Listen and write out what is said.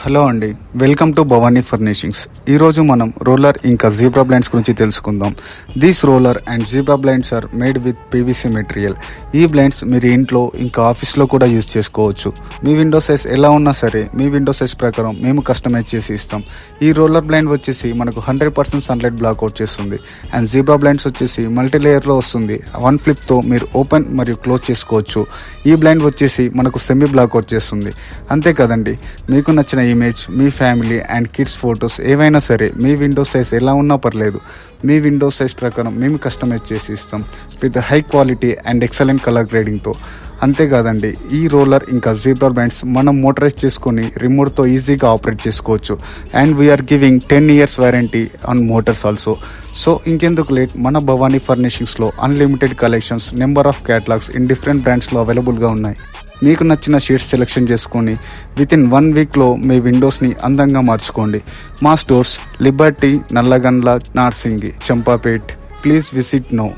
Hello అండి, welcome to Bhavani furnishings. ఈరోజు మనం రోలర్ ఇంకా జీబ్రా బ్లైండ్స్ గురించి తెలుసుకుందాం. These roller and zebra blinds are made with PVC material. ఈ బ్లైండ్స్ మీరు ఇంట్లో ఇంకా ఆఫీస్లో కూడా యూజ్ చేసుకోవచ్చు. మీ విండో సైజ్ ఎలా ఉన్నా సరే మీ విండో సైజ్ ప్రకారం మేము కస్టమైజ్ చేసి ఇస్తాం. ఈ రోలర్ బ్లైండ్ వచ్చేసి మనకు 100% సన్లైట్ బ్లాక్అవుట్ చేస్తుంది. అండ్ జీబ్రా బ్లైండ్స్ వచ్చేసి మల్టీ లేయర్లో వస్తుంది. వన్ ఫ్లిప్తో మీరు ఓపెన్ మరియు క్లోజ్ చేసుకోవచ్చు. ఈ బ్లైండ్ వచ్చేసి మనకు సెమీ బ్లాక్అవుట్ చేస్తుంది. అంతే కదండి, మీకు నచ్చిన image, me family and kids photos ఏవైనా సరే మీ విండో సైజ్ ఎలా ఉన్నా పర్లేదు, మీ విండో సైజ్ ప్రకారం మేము కస్టమైజ్ చేసి ఇస్తాం with high quality and excellent colour గ్రేడింగ్తో. అంతేకాదండి, ఈ రోలర్ ఇంకా జీబ్రా బ్లైండ్స్ మనం మోటరైజ్ చేసుకొని రిమోట్తో ఈజీగా ఆపరేట్ చేసుకోవచ్చు. And we're giving 10 years warranty on motors also. So ఇంకెందుకు లేట్, మన భవానీ ఫర్నిషింగ్స్లో unlimited collections, number of catalogues in different బ్రాండ్స్లో అవైలబుల్గా ఉన్నాయి. మీకు నచ్చిన షీట్స్ సెలెక్షన్ చేసుకొని వితిన్ 1 weekలో మీ విండోస్ని అందంగా మార్చుకోండి. మా stores Liberty, Nallagandla, Narsingi, Champapet. Please visit now.